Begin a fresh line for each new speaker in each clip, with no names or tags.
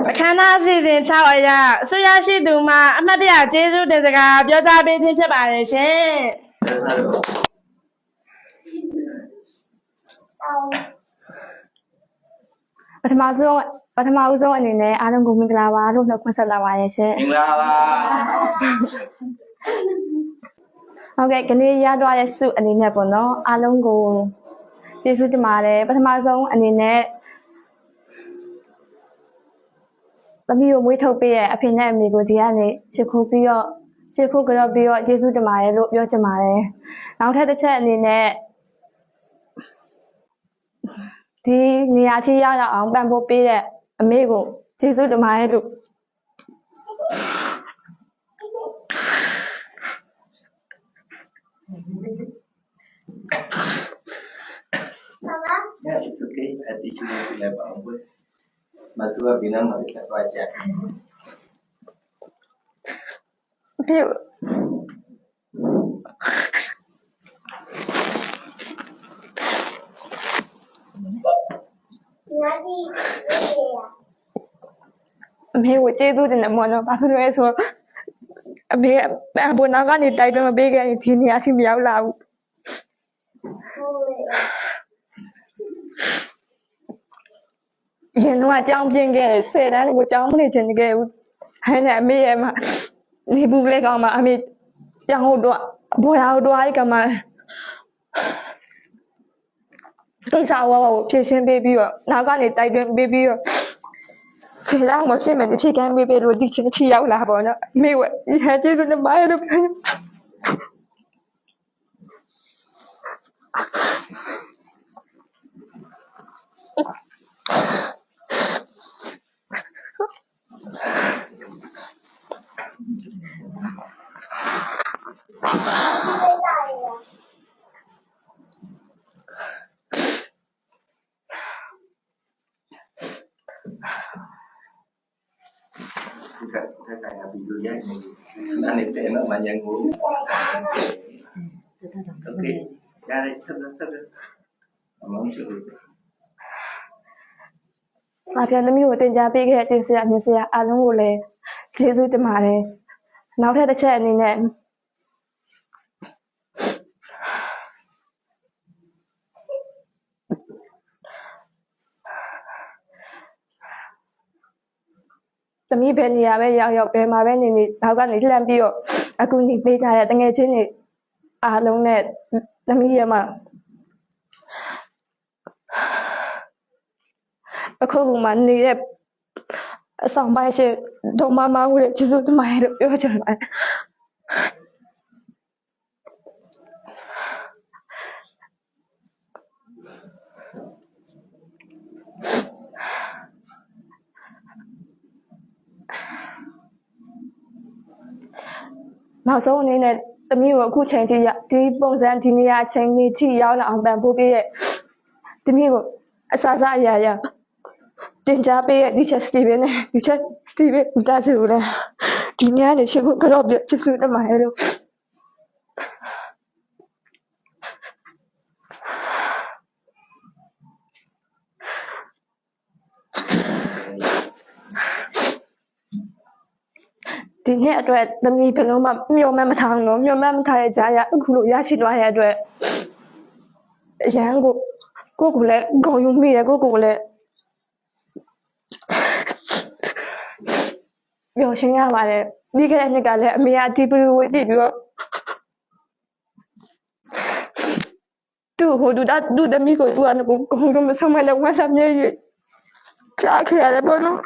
အခမ်းအနားစီစဉ်6အရာအစိုးရရှိသူမှအမှတ်တရကျေးဇူးတင်စကားပြောကြားပေးခြင်းဖြစ်ပါတယ်ရှင်ပထမဦးဆုံးအနေနဲ့အားလုံးကိုမင်္ဂလာပါလို့နှုတ်ခွန်းဆက်လာပါရဲ့ရှင်
မင်္ဂလာပါ
ဟုတ်ကဲ့ခဏရသွားရဲ့စုအနေနဲ့ပေါ့နော်အားလုံးကိုကျေးဇူးတင်ပါတယ်ပထမဆုံးအနေနဲ့သမီးကိုမွေးထုတ်ပေးရဲ့အဖေနဲ့အမေကိုဒီကနေရှ िख ိုးပြီးတော့ကျေးဇူးတင်ပါတယ်လို့ပြောချင်ပါတယ်နောက်ထပ်တစ်ချက်အနေနဲ့ဒီနေရာကြီးရောက်အောင်ပံ့ပိုးပေးတဲ့အမေကိုကျေးဇူးတင်ပါတယ်လို့
Yeah, it's okay. I teach you to love our Masuk bilang mereka baca.
ဒီအမေကိုကျေးဇူးတင်တယ်မော်နော်ဘာဖြစ်လို့လဲဆိုအမေဘုနာကနေတိုက်တွန်းမပေးခဲ့ရင်ဒီနေရာထိမရောက်လာဘူးရင်တော့အကြောင်းပြင်းခဲ့10တန်းကိုအကြောင်းမနေချင်ခဲ့ဘူးဟဲ့နဲ့အမေရဲ့မှာနေဘူးလေကောင်မှာအမေကြောင်းတော့ဘောရတော့အဲ့ကမှာကိစ္စဝါကိုဖြည့်ရှင်းပေးပြီးတော့နောက်ကနေတိုက်တွန်းပေးပြီးတော့ခေလာမဖြစ်မယ်ဖြစ်ကမ်းပေးလို့ဒီချင်းချီရောက်လာပါတော့အမေဝရကျေးဇူးတင်ပါတယ်လို့
Kita kayak video ya ini. Nanti enak banyak ngomong. Oke, cari terus. Ngomong sih.
ငါပြန်သမီးကိုတင် जा ပေးခဲ့တဲ့တင်ဆရာမြင်ဆရာအားလုံးကိုလည်းကျေးဇူးတင်ပါတယ်နောက်ထပ်တစ်ချက်အနေနဲ့သမီးဘယ်နေရာပဲရောက်ဘယ်မှာပဲနေနောက်ကနေလှမ်းပြီးတော့အခုနေပေးကြတဲ့တငယ်ချင်းတွေအားလုံးနဲ့သမီးရဲ့မှာအခုမှနေတဲ့အဆောင်ပိုင်းရှိတော့မမကိုကျေးဇူးတင်ပါတယ်လို့ပြောချင်ပါတယ်နောက်ဆုံးအနေနဲ့သမီးကိုအခုချိန်ထိဒီပုံစံဒီနေရာချိန်ကြီးထိရောက်လာအောင်ပံ့ပိုးပေးရဲ့သမီးကိုအစားအရာရတင် जा ပေးရဲ့ဒီချက်စတီဗင်နဲ့ဒီချက်စတီဗင်ဒါဆိုလည်းဒီနေရာနေရှိဖို့ကတော့ကျေးဇူးတင်ပါတယ်လို့ဒီနေ့အတွက်သမီးဘယ်လုံးမှမျှော်မှန်းမထားဘူးနော်မျှော်မှန်းမထားတဲ့ကြားရအခုလိုရရှိသွားရတဲ့အတွက်အရန်ကိုလည်းဂုဏ်ယူမိတယ်ကိုလည်းပျော်ရွှင်ရပါတယ်ပြီးခဲ့တဲ့နှစ်ကလည်းအမေကဒီပရီဝေးကြည့်ပြီးတော့သူ့သမီးကိုသူကလည်းဂုဏ်ယူမဆုံးမလဲဝမ်းသာမြေကြီးကြားခဲ့ရတယ်ပေါ့နော်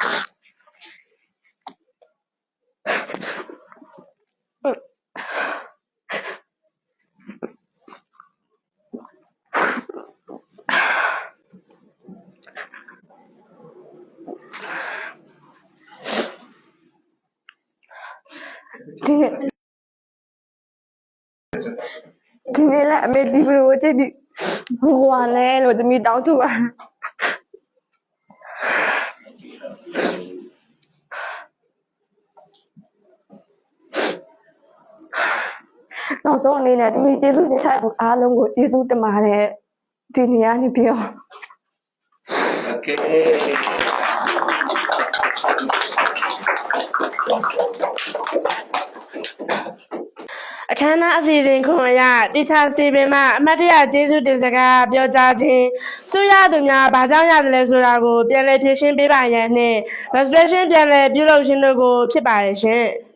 ဒီနေ့လည်းအမေဒီဗီဒီယိုကြည့်ပြီးဘဝနဲ့လို့သမီးတောင်းဆိုပါနောက်ဆုံးအနေနဲ့သမီးကျေးဇူးတင်ထားသူအားလုံးကိုကျေးဇူးတင်ပါတယ်ဒီနေရာနေပြီးတော့
Oke.
အခမ်းအနားအစီအစဉ်ခွန်အရ Teacher Stephen မှအမတ်တရကျေးဇူးတင်စကားပြောကြားခြင်းဆုရသူများဘာကြောင့်ရတယ်လဲဆိုတာကိုပြန်လည်ဖြေရှင်းပေးပါရန်နှင့် registration ပြန်လည်ပြုလုပ်ခြင်းတို့ကိုဖြစ်ပါတယ်ရှင်။